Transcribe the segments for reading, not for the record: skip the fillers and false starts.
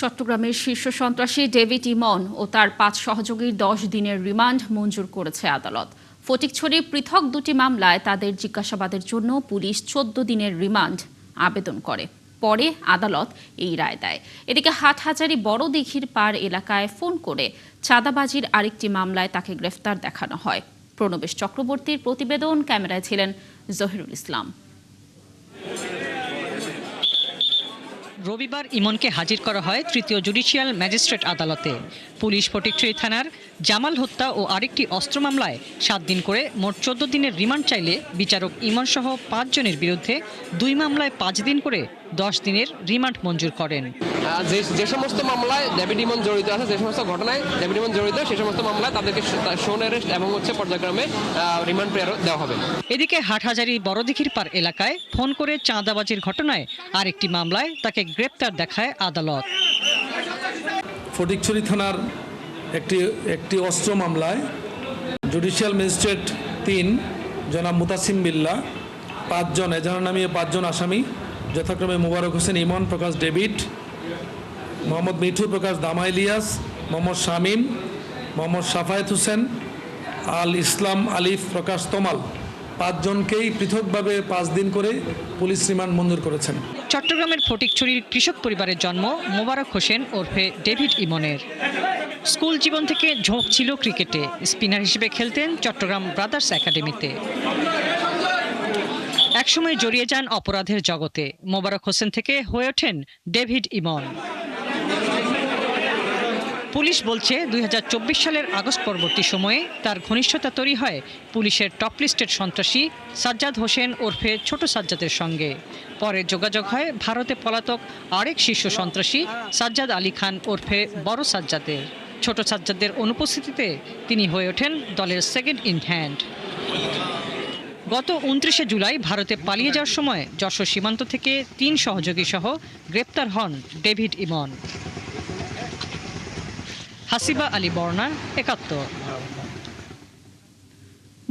চট্টগ্রামের শীর্ষ সন্ত্রাসী ডেভিড ইমন ও তার ৫ সহযোগীর ১০ দিনের রিমান্ড মঞ্জুর করেছে আদালত। ফটিকছড়ির পৃথক দুটি মামলায় তাদের জিজ্ঞাসাবাদের জন্য পুলিশ ১৪ দিনের রিমান্ড আবেদন করে। পরে আদালত এই রায় দেয়। এদিকে হাটহাজারী বড় দিঘির পাড় এলাকায় ফোন করে চাঁদাবাজির আরেকটি মামলায় তাকে গ্রেফতার দেখানো হয়। প্রণবেশ চক্রবর্তীর প্রতিবেদন, ক্যামেরায় ছিলেন জহিরুল ইসলাম। রবিবার ইমনকে হাজির করা হয় তৃতীয় জুডিশিয়াল ম্যাজিস্ট্রেট আদালতে। পুলিশ ফটিকছড়ি থানার জামাল হত্যা ও আরেকটি অস্ত্র মামলায় ৭ দিন করে মোট ১৪ দিনের রিমান্ড চাইলে বিচারক ইমন সহ ৫ জনের বিরুদ্ধে ২ মামলায় ৫ দিন করে ১০ দিনের রিমান্ড মঞ্জুর করেন। যে সমস্ত মামলায় ডেভিড ইমন জড়িত আছে, যে সমস্ত ঘটনায় ডেভিড ইমন জড়িত, সেই সমস্ত মামলায় তাদেরকে শোন অ্যারেস্ট এবং পর্যায়ক্রমে রিমান্ড দেওয়া হবে। এদিকে হাটহাজারী বড়দিঘির পাড় এলাকায় ফোন করে চাঁদাবাজির ঘটনায় আরেকটি মামলায় তাকে গ্রেপ্তার দেখায় আদালত। ফটিকছড়ি থানার একটি অস্ত্র মামলায় জুডিশিয়াল ম্যাজিস্ট্রেট ৩ জনাব মুতাসিম বিল্লাহ ৫ জন এজাহার নামিয়ে ৫ জন আসামি যথাক্রমে মোবারক হোসেন ইমন প্রকাশ ডেভিড, মোহাম্মদ মিঠু প্রকাশ দামা ইলিয়াস, মোহাম্মদ শামীম, মোহাম্মদ সাফায়েত হোসেন, আল ইসলাম আলিফ প্রকাশ তমাল ৫ জনকেই পৃথকভাবে ৫ দিন করে পুলিশ রিমান্ড মঞ্জুর করেছেন। চট্টগ্রামের ফটিকছড়ির কৃষক পরিবারের জন্ম মোবারক হোসেন ওরফে ডেভিড ইমনের। স্কুল জীবন থেকে ঝোঁক ছিল ক্রিকেটে। স্পিনার হিসেবে খেলতেন চট্টগ্রাম ব্রাদার্স একাডেমিতে। একসময় জড়িয়ে যান অপরাধের জগতে। মোবারক হোসেন থেকে হয়ে ওঠেন ডেভিড ইমন। পুলিশ বলছে ২০২৪ সালের আগস্ট পরবর্তী সময়ে তার ঘনিষ্ঠতা তৈরি হয় পুলিশের টপ লিস্টেড সন্ত্রাসী সাজ্জাদ হোসেন ওরফে ছোট সাজ্জাদের সঙ্গে। পরে যোগাযোগ হয় ভারতে পলাতক আরেক শীর্ষ সন্ত্রাসী সাজ্জাদ আলী খান ওরফে বড় সাজ্জাদের। ছোট সাজ্জাদের অনুপস্থিতিতে তিনি হয়ে ওঠেন দলের সেকেন্ড ইন হ্যান্ড। গত ২৯শে জুলাই ভারতে পালিয়ে যাওয়ার সময় যশোর সীমান্ত থেকে ৩ সহযোগী সহ গ্রেপ্তার হন ডেভিড ইমন। হাসিবা আলী বর্ণা, ৭১।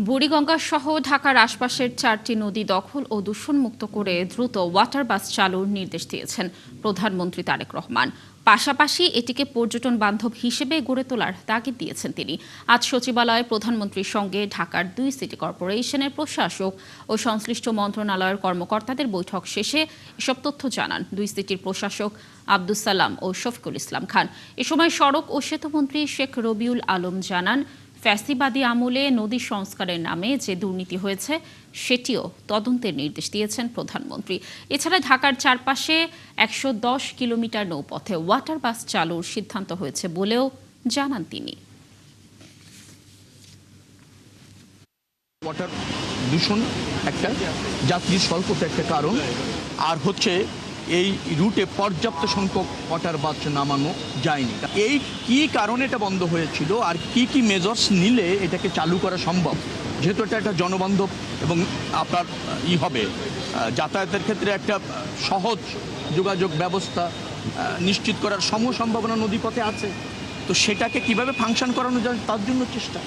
বুড়িগঙ্গা সহ ঢাকার আশপাশের ৪টি নদী দখল ও দূষণমুক্ত করে দ্রুত ওয়াটার বাস চালুর নির্দেশ দিয়েছেন প্রধানমন্ত্রী তারেক রহমান। পাশাপাশি এটিকে পর্যটন বান্ধব হিসেবে গড়ে তোলার তাগিদ দিয়েছেন তিনি। আজ সচিবালয়ে প্রধানমন্ত্রীর সঙ্গে ঢাকার ২ সিটি কর্পোরেশনের প্রশাসক ও সংশ্লিষ্ট মন্ত্রণালয়ের কর্মকর্তাদের বৈঠক শেষে এসব তথ্য জানান ২ সিটির প্রশাসক আব্দুস সালাম ও শফিকুল ইসলাম খান। এ সময় সড়ক ও সেতুমন্ত্রী শেখ রবিউল আলম জানান, ফ্যাসিবাদী আমলে নদী সংস্কারের নামে যে দুর্নীতি হয়েছে সেটিও তদন্তের নির্দেশ দিয়েছেন প্রধানমন্ত্রী। এছাড়া ঢাকার চারপাশে ১১০ কিলোমিটার নৌপথে ওয়াটার বাস চালুর সিদ্ধান্ত হয়েছে বলেও জানান তিনি। ওয়াটার দূষণ একটা, যাত্রী স্বল্পতা একটা কারণ, আর হচ্ছে এই রুটে পর্যাপ্ত সংখ্যক ওয়াটার বাস নামানো যায়নি। এই কি কারণে এটা বন্ধ হয়েছিল আর কি মেজার্স নিলে এটাকে চালু করা সম্ভব, যেহেতু এটা একটা জনবান্ধব এবং আপনার হবে যাতায়াতের ক্ষেত্রে একটা সহজ যোগাযোগ ব্যবস্থা নিশ্চিত করার সম্ভাবনা নদীপথে আছে, তো সেটাকে কিভাবে ফাংশন করানো যায় তার জন্য চেষ্টা।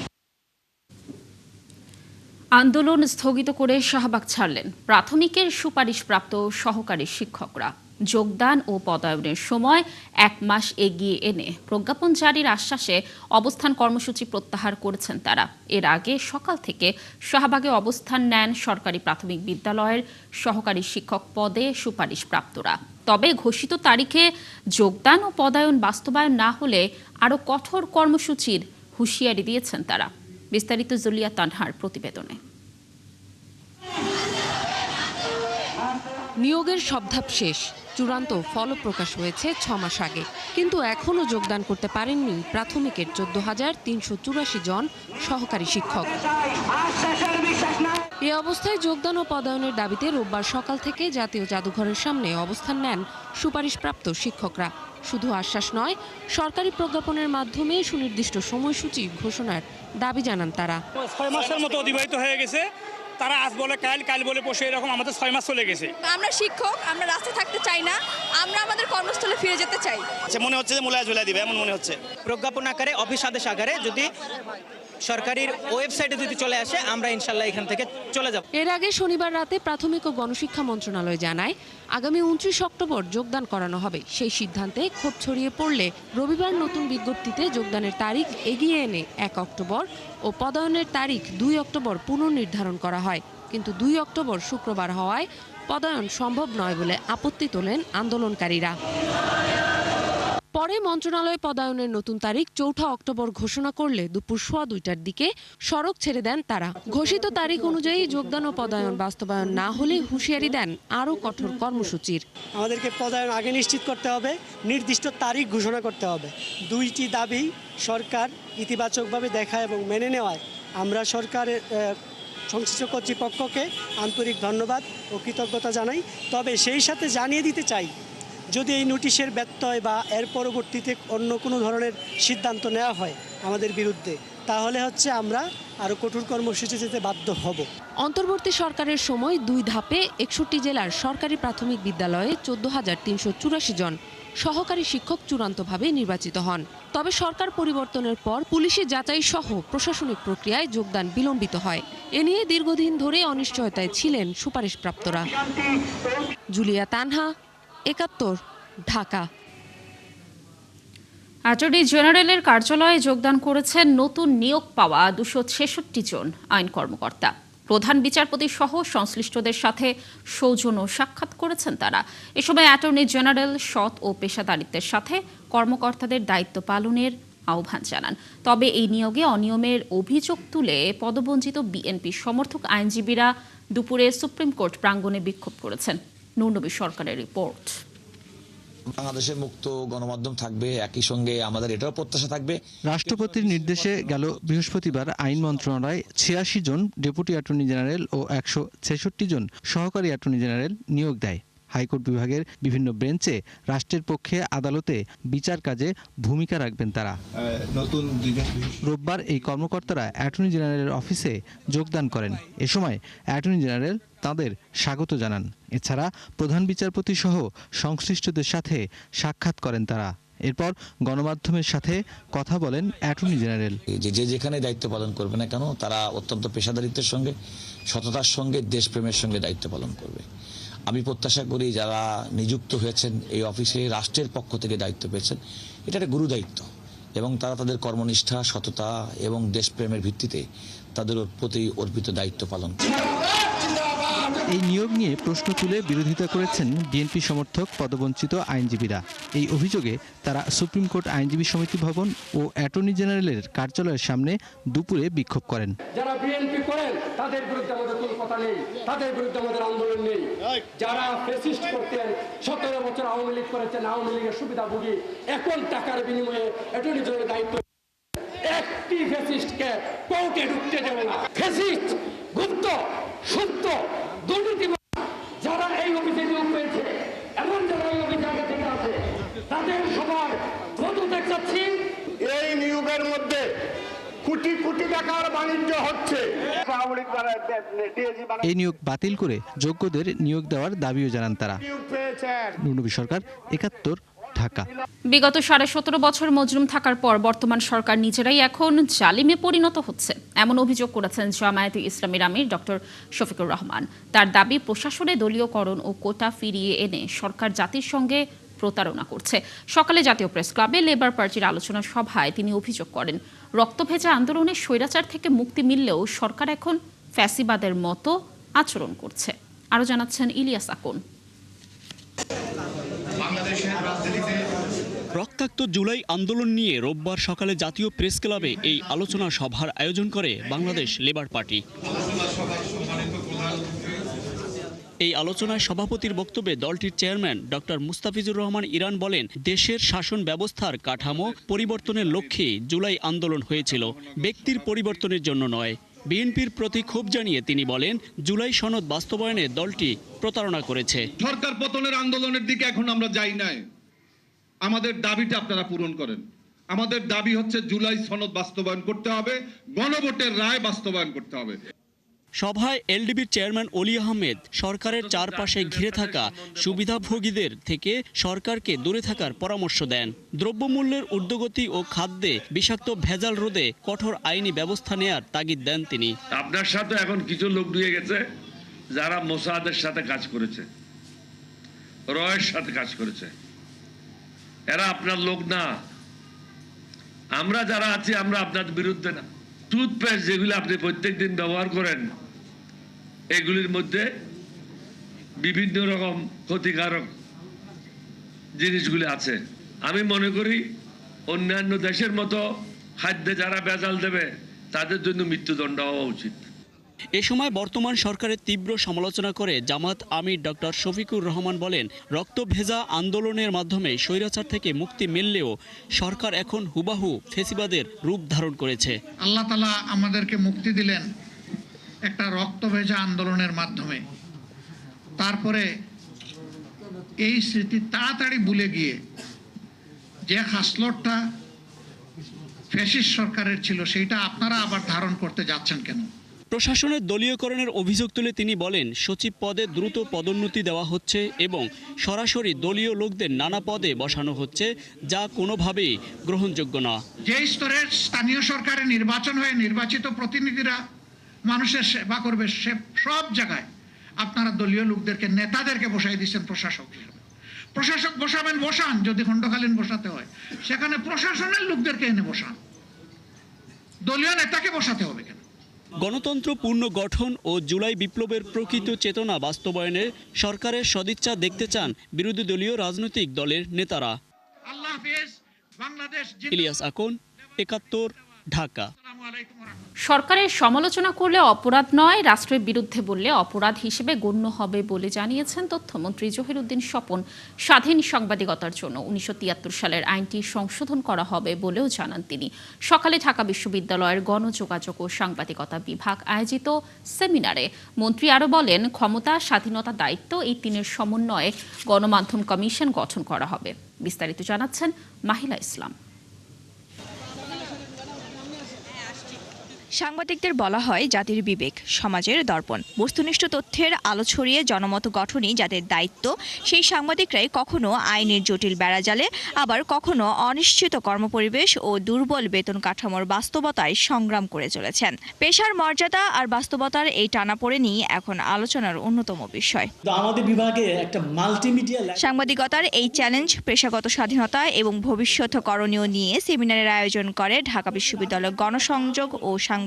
আন্দোলন স্থগিত করে শাহবাগ ছাড়লেন প্রাথমিকের সুপারিশপ্রাপ্ত সহকারী শিক্ষকরা। যোগদান ও পদায়নের সময় ১ মাস এগিয়ে এনে প্রজ্ঞাপন জারির আশ্বাসে অবস্থান কর্মসূচি প্রত্যাহার করেছেন তারা। এর আগে সকাল থেকে শাহবাগে অবস্থান নেন সরকারি প্রাথমিক বিদ্যালয়ের সহকারী শিক্ষক পদে সুপারিশপ্রাপ্তরা। তবে ঘোষিত তারিখে যোগদান ও পদায়ন বাস্তবায়ন না হলে আরও কঠোর কর্মসূচির হুঁশিয়ারি দিয়েছেন তারা। বিস্তারিত জুলিয়া তানহার প্রতিবেদনে। নিয়োগের সব ধাপ শেষ, চূড়ান্ত ফলপ্রকাশ হয়েছে ৬ মাস আগে, কিন্তু এখনও যোগদান করতে পারেননি প্রাথমিকের ১৪,৩৮৪ জন সহকারী শিক্ষক। এ অবস্থায় যোগদান ও পদায়নের দাবিতে রোববার সকাল থেকে জাতীয় জাদুঘরের সামনে অবস্থান নেন সুপারিশপ্রাপ্ত শিক্ষকরা। শুধু আশ্বাস নয়, সরকারি প্রজ্ঞাপনের মাধ্যমে সুনির্দিষ্ট সময়সূচি ঘোষণার দাবি জানান তারা। ৬ মাসের মতো অতিবাহিত হয়ে গেছে, তারা আজ বলে কাল বলে বসে, এরকম আমাদের ৬ মাস চলে গেছে। আমরা শিক্ষক, আমরা রাস্তায় থাকতে চাই না, আমরা আমাদের কর্মস্থলে ফিরে যেতে চাই। মনে হচ্ছে যে মোলায় ঝুলাই দিবে, এমন মনে হচ্ছে। প্রজ্ঞাপন আকারে, অফিস আদেশ আকারে যদি সরকারি ওয়েবসাইটে যদি চলে আসে আমরা ইনশাল্লাহ এখান থেকে চলে যাব। এর আগে শনিবার রাতে প্রাথমিক ও গণশিক্ষা মন্ত্রণালয় জানায় আগামী 29 অক্টোবর যোগদান করানো হবে। সেই সিদ্ধান্তে ক্ষোভ ছড়িয়ে পড়লে রবিবার নতুন বিজ্ঞপ্তিতে যোগদানের তারিখ এগিয়ে এনে 1 অক্টোবর ও পদায়নের তারিখ 2 অক্টোবর পুনর্নির্ধারণ করা হয়। কিন্তু 2 অক্টোবর শুক্রবার হওয়ায় পদায়ন সম্ভব নয় বলে আপত্তি তোলেন আন্দোলনকারীরা। পরে মন্ত্রণালয় পদায়নের নতুন তারিখ 4 অক্টোবর ঘোষণা করলে দুপুর 2:15টার দিকে সড়ক ছেড়ে দেন তারা। ঘোষিত তারিখ অনুযায়ী যোগদান ও পদায়ন বাস্তবায়ন না হলে হুঁশিয়ারি দেন আরও কঠোর কর্মসূচির। আমাদেরকে পদায়ন আগে নিশ্চিত করতে হবে, নির্দিষ্ট তারিখ ঘোষণা করতে হবে। দুইটি দাবি সরকার ইতিবাচকভাবে দেখা এবং মেনে নেওয়ায় আমরা সরকারের সংশ্লিষ্ট কর্তৃপক্ষকে আন্তরিক ধন্যবাদ ও কৃতজ্ঞতা জানাই। তবে সেই সাথে জানিয়ে দিতে চাই, যদি এই নোটিশের ব্যত্যয় বা এর পরবর্তীতে অন্য কোনো ধরনের সিদ্ধান্ত নেওয়া হয় আমাদের বিরুদ্ধে, তাহলে আমরা আরও কঠোর কর্মসূচি যেতে বাধ্য হব। অন্তর্বর্তী সরকারের সময় 2 ধাপে 61 জেলার সরকারি প্রাথমিক বিদ্যালয়ে 14,384 জন সহকারী শিক্ষক চূড়ান্তভাবে নির্বাচিত হন। তবে সরকার পরিবর্তনের পর পুলিশি যাচাই সহ প্রশাসনিক প্রক্রিয়ায় যোগদান বিলম্বিত হয়। এ নিয়ে দীর্ঘদিন ধরে অনিশ্চয়তায় ছিলেন সুপারিশপ্রাপ্তরা। জুলিয়া তানহা, 71, ঢাকা। অ্যাটর্নি জেনারেলের কার্যালয়ে যোগদান করেছেন নতুন নিয়োগ পাওয়া 266 জন আইন কর্মকর্তা। প্রধান বিচারপতি সহ সংশ্লিষ্টদের সাথে সৌজন্য সাক্ষাৎ করেছেন তারা। এ সময় অ্যাটর্নি জেনারেল সৎ ও পেশাদারিত্বের সাথে কর্মকর্তাদের দায়িত্ব পালনের আহ্বান জানান। তবে এই নিয়োগে অনিয়মের অভিযোগ তুলে পদবঞ্চিত বিএনপি সমর্থক আইনজীবীরা দুপুরে সুপ্রিম কোর্ট প্রাঙ্গণে বিক্ষোভ করেছেন। নূরনবী সরকারের রিপোর্ট। বাংলাদেশে মুক্ত গণমাধ্যম থাকবে, একই সঙ্গে আমাদের এটাও প্রত্যাশা থাকবে। রাষ্ট্রপতির নির্দেশে গেল বৃহস্পতিবার আইন মন্ত্রণালয় 86 জন ডেপুটি অ্যাটর্নি জেনারেল ও 166 জন সহকারী অ্যাটর্নি জেনারেল নিয়োগ দেয়। হাইকোর্ট বিভাগের বিভিন্ন বেঞ্চে রাষ্ট্রের পক্ষে আদালতে বিচার কাজে ভূমিকা রাখবেন তারা। রোববার এই কর্মকর্তারা অ্যাটর্নি জেনারেলের অফিসে যোগদান করেন। এ সময় অ্যাটর্নি জেনারেল তাদের স্বাগত জানান। এছাড়া প্রধান বিচারপতি সহ সংশ্লিষ্টদের সাথে সাক্ষাৎ করেন তারা। এরপর গণমাধ্যমের সাথে কথা বলেন অ্যাটর্নি জেনারেল। যে যেখানে দায়িত্ব পালন করবে না কেন তারা অত্যন্ত পেশাদারিত্বের সঙ্গে, সততার সঙ্গে, দেশপ্রেমের সঙ্গে দায়িত্ব পালন করবে। আমি প্রত্যাশা করি যারা নিযুক্ত হয়েছেন এই অফিসে, রাষ্ট্রের পক্ষ থেকে দায়িত্ব পেয়েছেন, এটা একটা গুরু দায়িত্ব এবং তারা তাদের কর্মনিষ্ঠা, সততা এবং দেশপ্রেমের ভিত্তিতে তাদের প্রতি অর্পিত দায়িত্ব পালন করবে। এই নিয়োগ নিয়ে প্রশ্ন তুলে বিরোধিতা করেছেন বিএনপি সমর্থক পদবঞ্চিত আইনজীবীরা। এই অভিযোগে তারা সুপ্রিম কোর্ট আইনজীবী সমিতি ভবন ও অ্যাটর্নি জেনারেলের কার্যালয়ের সামনে দুপুরে বিক্ষোভ করেন। যারা বিএনপি করেন তাদের বিরুদ্ধে আমাদের কোনো কথা নেই, তাদের বিরুদ্ধে আমাদের আন্দোলন নেই। যারা ফ্যাসিস্ট করতেন, 17 বছর আওয়ামী লীগ করেছেন, আওয়ামী লীগের সুবিধাভোগী, এখন টাকার বিনিময়ে অ্যাটর্নি জেনারেলের দায়িত্ব, একটি ফ্যাসিস্টকে কোর্টে ঢুকতে দেবে না। ফ্যাসিস্ট, গুপ্ত, সুপ্ত, দুর্নীতি যারা এই অফিসে নিয়োগ পেয়েছে এবং যারা এই অফিসে আগে থেকে আছে তাদের সবার পদত্যাগ চাচ্ছি। এই নিয়োগের মধ্যে কোটি কোটি টাকার বাণিজ্য হচ্ছে। এই নিয়োগ বাতিল করে যোগ্যদের নিয়োগ দেওয়ার দাবিও জানান তারা। নূরনবী সরকার, 71, ঢাকা। বিগত 17.5 বছর মজলুম থাকার পর বর্তমান সরকার নিজেরাই এখন জালিমে পরিণত হচ্ছে, এমন অভিযোগ করেছেন জামায়াতে ইসলামীর আমির ডক্টর শফিকুর রহমান। তার দাবি, প্রশাসনে দলীয়করণ ও কোটা ফিরিয়ে এনে সরকার জাতির সঙ্গে প্রতারণা করছে। সকালে জাতীয় প্রেস ক্লাবে লেবার পার্টির আলোচনা সভায় তিনি অভিযোগ করেন, রক্তভেজা আন্দোলনে স্বৈরাচার থেকে মুক্তি মিললেও সরকার এখন ফ্যাসিবাদের মতো আচরণ করছে। আরও জানাচ্ছেন ইলিয়াস আকন। রক্তাক্ত জুলাই আন্দোলন নিয়ে রোববার সকালে জাতীয় প্রেস ক্লাবে এই আলোচনা সভার আয়োজন করে বাংলাদেশ লেবার পার্টি। এই আলোচনায় সভাপতির বক্তব্যে দলটির chairman doctor Mustafizur Rahman Iran বলেন, দেশের শাসন ব্যবস্থার কাঠামো পরিবর্তনের লক্ষ্যে জুলাই আন্দোলন হয়েছিল, ব্যক্তির পরিবর্তনের জন্য নয়। বিএনপির প্রতি ক্ষোভ জানিয়ে তিনি বলেন, জুলাই সনদ বাস্তবায়নে দলটি প্রতারণা করেছে। সরকার পতনের আন্দোলনের দিকে এখন আমরা যাই নাই, আমাদের দাবিটা আপনারা পূরণ করেন। আমাদের দাবি হচ্ছে জুলাই সনদ বাস্তবায়ন করতে হবে, গণভোটের রায় বাস্তবায়ন করতে হবে। সভায় এলডিবির চেয়ারম্যান অলি আহমেদ সরকারের চারপাশে ঘিরে থাকা সুবিধাভোগীদের থেকে সরকারকে দূরে থাকার পরামর্শ দেন। দ্রব্যমূল্যের ঊর্ধ্বগতি ও খাদ্যে বিষাক্ত ভেজাল রোধে কঠোর আইনি ব্যবস্থা নেয়ার তাগিদ দেন তিনি। আপনার সাথে এখন কিছু লোক ঢুকে গেছে যারা মোসাদের সাথে কাজ করেছে, রয়ের সাথে কাজ করেছে, এরা আপনার লোক না। আমরা যারা আছি আমরা আপনার বিরুদ্ধে না। টুথপেস্ট যেগুলো আপনি প্রত্যেকদিন ব্যবহার করেন এগুলির মধ্যে বিভিন্ন রকম ক্ষতিকারক জিনিসগুলি আছে। আমি মনে করি অন্যান্য দেশের মতো খাদ্যে যারা ভেজাল দেবে তাদের জন্য মৃত্যুদণ্ড হওয়া উচিত। এ সময় বর্তমান সরকারের তীব্র সমালোচনা করে জামাত আমির ডক্টর শফিকুর রহমান বলেন, রক্ত ভেজা আন্দোলনের মাধ্যমে স্বৈরাচার থেকে মুক্তি মিললেও সরকার এখন হুবাহু ফেসিবাদের রূপ ধারণ করেছে। আল্লাহ তাআলা আমাদেরকে মুক্তি দিলেন একটা রক্ত ভেজা আন্দোলনের মাধ্যমে। তারপরে এই স্মৃতি তাড়াতাড়ি ভুলে গিয়ে যে হাসলটটা ফ্যাসিস্ট সরকারের ছিল সেইটা আপনারা আবার ধারণ করতে যাচ্ছেন কেন? প্রশাসনের দলীয়করণের অভিযোগ তুলে তিনি বলেন, সচিব পদে দ্রুত পদোন্নতি দেওয়া হচ্ছে এবং সরাসরি দলীয় লোকদের নানা পদে বসানো হচ্ছে, যা কোনোভাবেই গ্রহণযোগ্য না। যে স্তরের স্থানীয় সরকারে নির্বাচন হয়ে নির্বাচিত প্রতিনিধিরা মানুষের সেবা করবে, সে সব জায়গায় আপনারা দলীয় লোকদেরকে, নেতাদেরকে বসাই দিচ্ছেন প্রশাসক হিসেবে। প্রশাসক বসাবেন, বসান, যদি খণ্ডকালীন বসাতে হয় সেখানে প্রশাসনের লোকদেরকে এনে বসান, দলীয় নেতাকে বসাতে হবে কেন? গণতন্ত্র পূর্ণ গঠন ও জুলাই বিপ্লবের প্রকৃত চেতনা বাস্তবায়নে সরকারের সদিচ্ছা দেখতে চান বিরোধী দলীয় রাজনৈতিক দলের নেতারা। আল্লাহ হাফেজ। বাংলাদেশ। ইলিয়াস আকন, ৭১, ঢাকা। সরকারের সমালোচনা করলে অপরাধ নয়, রাষ্ট্রের বিরুদ্ধে বললে অপরাধ হিসেবে গণ্য হবে বলে জানিয়েছেন তথ্যমন্ত্রী জহিরুদ্দিন স্বপন। স্বাধীন সাংবাদিকতার জন্য ১৯৭৩ সালের আইনটি সংশোধন করা হবে বলেও জানান তিনি। সকালে ঢাকা বিশ্ববিদ্যালয়ের গণযোগাযোগ ও সাংবাদিকতা বিভাগ আয়োজিত সেমিনারে মন্ত্রী আরও বলেন, ক্ষমতা, স্বাধীনতা, দায়িত্ব এই তিনের সমন্বয়ে গণমাধ্যম কমিশন গঠন করা হবে। বিস্তারিত জানাচ্ছেন মাহিলা ইসলাম। সাংবাদিকদের বলা হয় জাতির বিবেক, সমাজের দর্পণ। বস্তুনিষ্ঠ তথ্যের আলো ছড়িয়ে জনমত গঠনই যাদের দায়িত্ব, সেই সাংবাদিকরাই কখনো আইনের জটিল বেড়াজালে, আবার কখনো অনিশ্চিত কর্মপরিবেশ ও দুর্বল বেতন কাঠামোর বাস্তবতায় সংগ্রাম করে চলেছেন। পেশার মর্যাদা আর বাস্তবতার এই টানাপোড়েনই এখন আলোচনার অন্যতম বিষয়। আমাদের বিভাগে একটা মাল্টিমিডিয়া সাংবাদিকতার এই চ্যালেঞ্জ, পেশাগত স্বাধীনতা এবং ভবিষ্যৎ করণীয় নিয়ে সেমিনারের আয়োজন করে ঢাকা বিশ্ববিদ্যালয় গণসংযোগ ও সাংবাদিকতা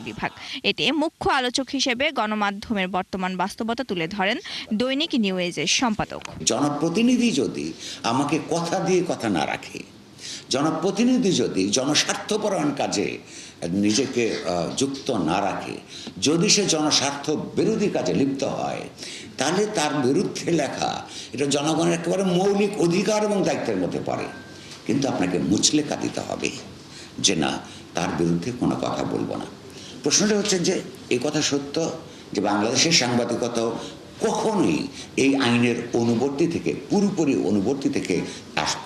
বিভাগ। এতে মুখ্য আলোচক হিসেবে গণমাধ্যমের বর্তমান বাস্তবতা তুলে ধরেন দৈনিক নিউ এজের সম্পাদক। জনপ্রতিনিধি যদি আমাকে কথা দিয়ে কথা না রাখে, জনপ্রতিনিধি যদি জনস্বার্থপরায়ণ কাজে নিজেকে যুক্ত না রাখে, যদি সে জনস্বার্থ বিরোধী কাজে লিপ্ত হয়, তাহলে তার বিরুদ্ধে লেখা এটা জনগণের একেবারে মৌলিক অধিকার এবং দায়িত্বের মধ্যে পড়ে। কিন্তু আপনাকে মুচলেখা দিতে হবে যে না, তার বিরুদ্ধে কোনো কথা বলবো না। প্রশ্নটা হচ্ছে যে এই কথা সত্য যে বাংলাদেশের সাংবাদিকতা কখনোই এই আইনের অনুবর্তী থেকে, পুরোপুরি অনুবর্তী থেকে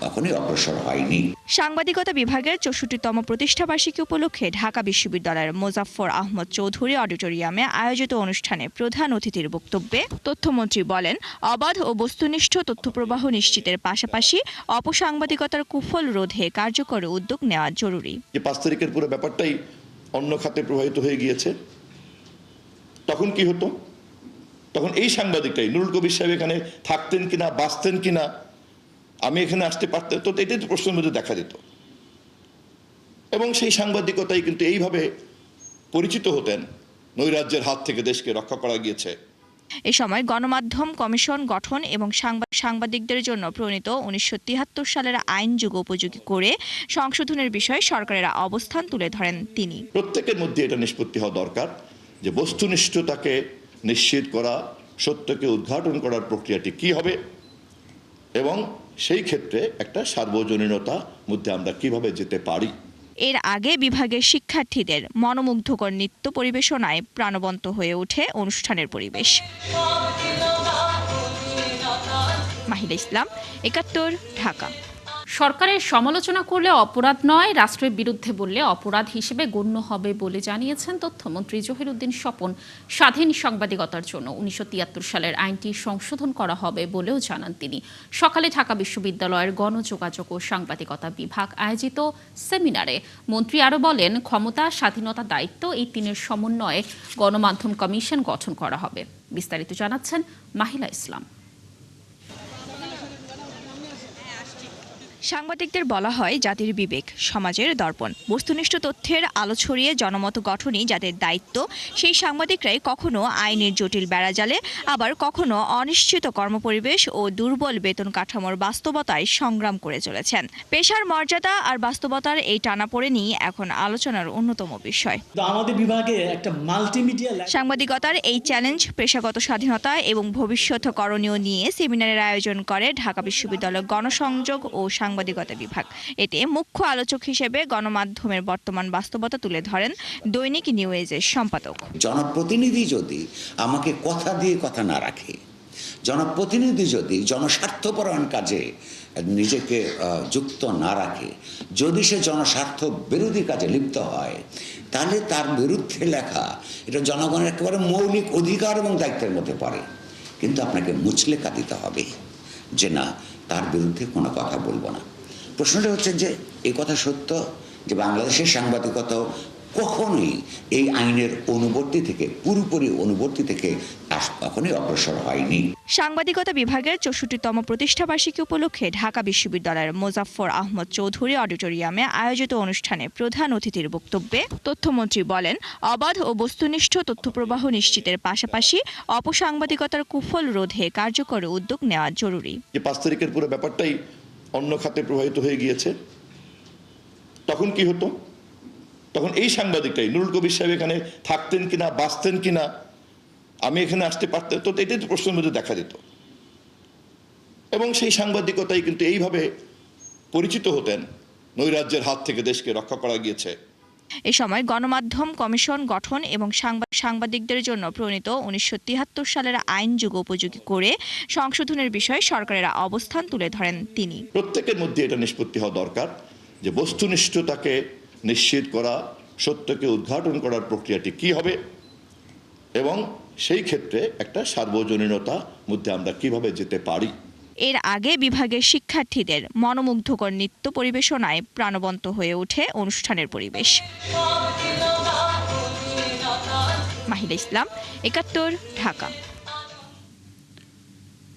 কখনোই অগ্রসর হয়নি। সাংবাদিকতা বিভাগের ৬৪তম প্রতিষ্ঠাবার্ষিকী উপলক্ষে ঢাকা বিশ্ববিদ্যালয়ের মোজাফফর আহমদ চৌধুরী অডিটোরিয়ামে আয়োজিত অনুষ্ঠানে প্রধান অতিথির বক্তব্যে তথ্যমন্ত্রী বলেন, অবাধ ও বস্তুনিষ্ঠ তথ্যপ্রবাহ নিশ্চিতের পাশাপাশি অপসাংবাদিকতার কুফল রোধে কার্যকর উদ্যোগ নেওয়া জরুরি। ৫ তারিখের পুরো ব্যাপারটাই অন্য খাতে প্রবাহিত হয়ে গিয়েছে। তখন কি হতো? তখন এই সাংবাদিকটাই, নুরুল কবির সাহেব এখানে থাকতেন কিনা, বাঁচতেন কিনা, আমি এখানে আসতে পারতেন, তো এটাই তো প্রশ্নের মধ্যে দেখা দিত। এবং সেই সাংবাদিকতাই কিন্তু এইভাবে পরিচিত হতেন, নৈরাজ্যের হাত থেকে দেশকে রক্ষা করা গিয়েছে। এ সময় গণমাধ্যম কমিশন গঠন এবং সাংবাদিকদের জন্য প্রণীত ১৯৭৩ সালের আইন যুগোপযোগী করে সংশোধনের বিষয়ে সরকারের অবস্থান তুলে ধরেন তিনি। প্রত্যেকের মধ্যে এটা নিষ্পত্তি হওয়া দরকার যে বস্তুনিষ্ঠতাকে নিশ্চিত করা, সত্যকে উদ্ঘাটন করার প্রক্রিয়াটি কি হবে এবং সেই ক্ষেত্রে একটা সার্বজনীনতার মধ্যে আমরা কিভাবে যেতে পারি। এর আগে বিভাগের শিক্ষার্থীদের মনোমুগ্ধকর নৃত্য পরিবেশনায় প্রাণবন্ত হয়ে ওঠে অনুষ্ঠানের পরিবেশ। মাহিলা ইসলাম, ৭১, ঢাকা। সরকারের সমালোচনা করলে অপরাধ নয়, রাষ্ট্রের বিরুদ্ধে বললে অপরাধ হিসেবে গণ্য হবে বলে জানিয়েছেন তথ্যমন্ত্রী জহিরুদ্দিন স্বপন। স্বাধীন সাংবাদিকতার জন্য ১৯৭৩ সালের আইনটি সংশোধন করা হবে বলেও জানান তিনি। সকালে ঢাকা বিশ্ববিদ্যালয়ের গণযোগাযোগ ও সাংবাদিকতা বিভাগ আয়োজিত সেমিনারে মন্ত্রী আরও বলেন, ক্ষমতা, স্বাধীনতা, দায়িত্ব এই তিনের সমন্বয়ে গণমাধ্যম কমিশন গঠন করা হবে। বিস্তারিত জানাচ্ছেন মাহিলা ইসলাম। সাংবাদিকদের বলা হয় জাতির বিবেক, সমাজের দর্পণ। বস্তুনিষ্ঠ তথ্যের আলো ছড়িয়ে জনমত গঠনই যাদের দায়িত্ব, সেই সাংবাদিকরাই কখনো আইনের জটিল বেড়াজালে, আবার কখনো অনিশ্চিত কর্মপরিবেশ ও দুর্বল বেতন কাঠামোর বাস্তবতায় সংগ্রাম করে চলেছেন। পেশার মর্যাদা আর বাস্তবতার এই টানাপোড়েনই এখন আলোচনার অন্যতম বিষয়। আমাদের বিভাগে একটা মাল্টিমিডিয়া সাংবাদিকতার এই চ্যালেঞ্জ, পেশাগত স্বাধীনতা এবং ভবিষ্যৎ করণীয় নিয়ে সেমিনারের আয়োজন করে ঢাকা বিশ্ববিদ্যালয় গণসংযোগ ও সাংবাদিকতা বিভাগ। এতে মুখ্য আলোচক হিসেবে গণমাধ্যমের বর্তমান বাস্তবতা তুলে ধরেন দৈনিক নিউ এজের সম্পাদক। জনপ্রতিনিধি যদি আমাকে কথা দিয়ে কথা না রাখে, জনপ্রতিনিধি যদি জনস্বার্থপরায়ণ কাজে নিজেকে যুক্ত না রাখে, যদি সে জনস্বার্থ বিরোধী কাজে লিপ্ত হয়, তাহলে তার বিরুদ্ধে লেখা এটা জনগণের একেবারে মৌলিক অধিকার এবং দায়িত্বের মধ্যে পড়ে। কিন্তু আপনাকে মুচলেখা দিতে হবে যে না, তার বিরুদ্ধে কোনো কথা বলবো না। প্রশ্নটা হচ্ছে যে এই কথা সত্য যে বাংলাদেশের সাংবাদিকতা কখনোই এই আইনের অনুবর্তী থেকে, পুরোপুরি অনুবর্তী থেকে কখনোই অগ্রসর হয়নি। সাংবাদিকতা বিভাগের ৬৪তম প্রতিষ্ঠাবার্ষিকী উপলক্ষে ঢাকা বিশ্ববিদ্যালয়ের মোজাফফর আহমদ চৌধুরী অডিটোরিয়ামে আয়োজিত অনুষ্ঠানে প্রধান অতিথির বক্তব্যে তথ্যমন্ত্রী বলেন, অবাধ ও বস্তুনিষ্ঠ তথ্যপ্রবাহ নিশ্চিতের পাশাপাশি অপসাংবাদিকতার কুফল রোধে কার্যকর উদ্যোগ নেওয়া জরুরি। যে ৫ তারিখের পুরো ব্যাপারটাই অন্য খাতে প্রবাহিত হয়ে গিয়েছে, তখন কি হতো? তখন এই সাংবাদিকটাই, নুরুল কবির সাহেব এখানে থাকতেন কিনা, বাঁচতেন কিনা, আমি এখানে আসতে পারতেন, তো এটাই তো প্রশ্নের মধ্যে দেখা দিত। এবং সেই সাংবাদিকতাই কিন্তু এইভাবে পরিচিত হতেন, নৈরাজ্যের হাত থেকে দেশকে রক্ষা করা গিয়েছে। এ সময় গণমাধ্যম কমিশন গঠন এবং সাংবাদিকদের জন্য প্রণীত ১৯৭৩ সালের আইন যুগোপযোগী করে সংশোধনের বিষয়ে সরকারের অবস্থান তুলে ধরেন তিনি। প্রত্যেকের মধ্যে এটা নিষ্পত্তি হওয়া দরকার যে বস্তুনিষ্ঠতাকে নিশ্চিত করা, সত্যকে উদ্ঘাটন করার প্রক্রিয়াটি কি হবে এবং সেই ক্ষেত্রে একটা সার্বজনীনতার মধ্যে আমরা কিভাবে যেতে পারি। এর আগে বিভাগের শিক্ষার্থীদের মনোমুগ্ধকর নৃত্য পরিবেশনায় প্রাণবন্ত হয়ে ওঠে অনুষ্ঠানের পরিবেশ। মাহিলা ইসলাম, ৭১, ঢাকা।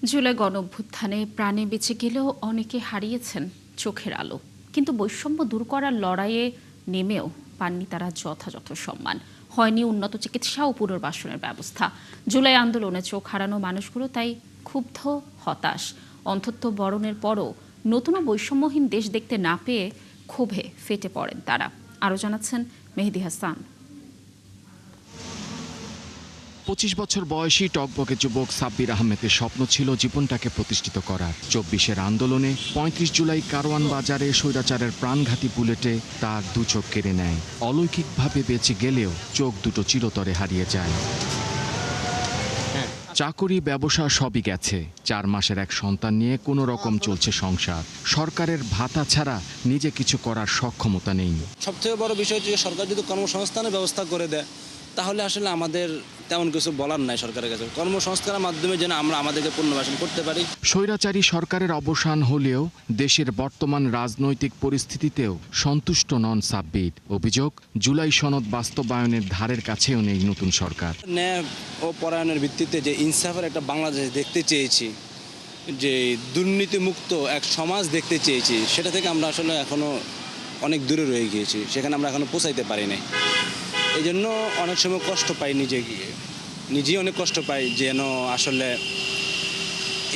জুলাই গণঅভ্যুত্থানে প্রাণে বেঁচে গেলেও অনেকে হারিয়েছেন চোখের আলো, কিন্তু বৈষম্য দূর করার লড়াইয়ে নেমেও পাননি তারা যথাযথ সম্মান। হয়নি উন্নত চিকিৎসা ও পুনর্বাসনের ব্যবস্থা। জুলাই আন্দোলনে চোখ হারানো মানুষগুলো তাই ক্ষুব্ধ, হতাশ। অন্তত বরণের পরও নতুন বৈষম্যহীন দেশ দেখতে না পেয়ে ক্ষোভে ফেটে পড়েন তারা। আরও জানাচ্ছেন মেহেদি হাসান। ২৫ বছর বয়সী টকবকে যুবক সাব্বির আহমেদের স্বপ্ন ছিল জীবনটাকে প্রতিষ্ঠিত করার। ২৪-এর আন্দোলনে ৩৫ জুলাই কারওয়ান বাজারে স্বৈরাচারের প্রাণঘাতী বুলেটে তার দু চোখ কেড়ে নেয়। অলৌকিকভাবে বেঁচে গেলেও চোখ দুটো চিরতরে হারিয়ে যায়। চাকরি, ব্যবসা সবই গেছে। ৪ মাসের এক সন্তান নিয়ে কোনো রকম চলছে সংসার। সরকারের ভাতা ছাড়া নিজে কিছু করার সক্ষমতা নেই। সবথেকে বড় বিষয় হচ্ছে সরকার যদি কর্মসংস্থানের ব্যবস্থা করে দেয়, তাহলে আসলে আমাদের তেমন কিছু বলার নাই সরকারের কাছে। কর্মসংস্থানের মাধ্যমে যেন আমরা আমাদেরকে পুনর্বাসন করতে পারি। স্বৈরাচারী সরকারের অবসান হলেও দেশের বর্তমান রাজনৈতিক পরিস্থিতিতেও সন্তুষ্ট নন সাব্বির। অভিযোগ, জুলাই সনদ বাস্তবায়নের ধারের কাছেও নেই নতুন সরকার। ন্যায় ও পরায়ণের ভিত্তিতে যে ইনসাফের একটা বাংলাদেশ দেখতে চেয়েছি, যে দুর্নীতিমুক্ত এক সমাজ দেখতে চেয়েছি, সেটা থেকে আমরা আসলে এখনো অনেক দূরে রয়ে গিয়েছি। সেখানে আমরা এখনো পৌঁছাইতে পারি নাই। এই জন্য অনেক সময় কষ্ট পাই, নিজেই অনেক কষ্ট পাই যেন আসলে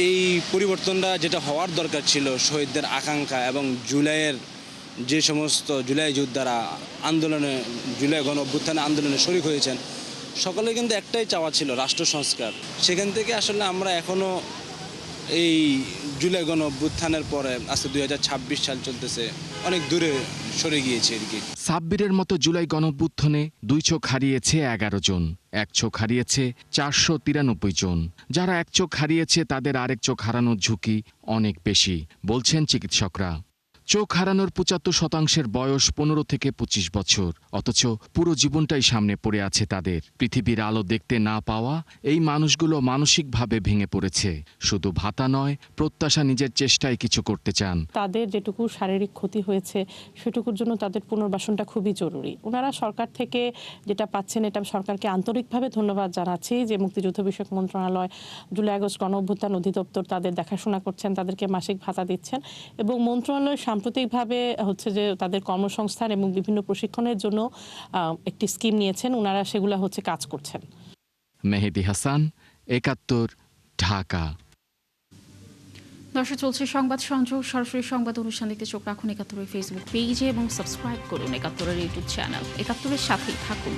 এই পরিবর্তনটা যেটা হওয়ার দরকার ছিল, শহীদদের আকাঙ্ক্ষা এবং জুলাইয়ের যে সমস্ত জুলাই যোদ্ধারা আন্দোলনে, জুলাই গণ অভ্যুত্থানে আন্দোলনে শরিক হয়েছেন, সকলে কিন্তু একটাই চাওয়া ছিল রাষ্ট্র সংস্কার। সেখান থেকে আসলে আমরা এখনও এই জুলাই গণ অভ্যুত্থানের পরে আজকে 2026 সাল চলতেছে, অনেক দূরে সরে গিয়েছে আর কি। সাব্বিরের মতো জুলাই গণঅভ্যুত্থানে 2 চোখ হারিয়েছে 11 জন, 1 চোখ হারিয়েছে 493 জন। যারা 1 চোখ হারিয়েছে তাদের আরেক চোখ হারানোর ঝুঁকি অনেক বেশি বলছেন চিকিৎসকরা। চোখ হারানোর ৭৫% বয়স ১৫ থেকে ২৫ বছর, অথচ পুরো জীবনটাই সামনে পড়ে আছে তাদের। পৃথিবীর আলো দেখতে না পাওয়া এই মানুষগুলো মানসিকভাবে ভেঙে পড়েছে। শুধু ভাতা নয়, প্রত্যাশা নিজের চেষ্টায় কিছু করতে চান। তাদের যেটুকু শারীরিক ক্ষতি হয়েছে সেটুকুর জন্য তাদের পুনর্বাসনটা খুবই জরুরি। ওনারা সরকার থেকে যেটা পাচ্ছেন, এটা সরকারকে আন্তরিকভাবে ধন্যবাদ জানাচ্ছি যে মুক্তিযুদ্ধ বিষয়ক মন্ত্রণালয়, জুলাই আগস্ট গণ অভ্যুত্থান অধিদপ্তর তাদের দেখাশোনা করছেন, তাদেরকে মাসিক ভাতা দিচ্ছেন এবং মন্ত্রণালয় সাম্প্রতিকভাবে হচ্ছে যে তাদের কর্মসংস্থান এবং বিভিন্ন প্রশিক্ষণের জন্য একটি স্কিম নিয়েছেন, ওনারা সেগুলো হচ্ছে কাজ করছেন। মেহেদী হাসান, ৭১, ঢাকা। দর্শক, চলছে সংবাদ সংযোগ। সরাসরি সংবাদ অনুষ্ঠান দেখতে চোখ রাখুন ৭১ ফেসবুক পেজে এবং সাবস্ক্রাইব করুন ৭১ ইউটিউব চ্যানেল। ৭১ সাথেই থাকুন।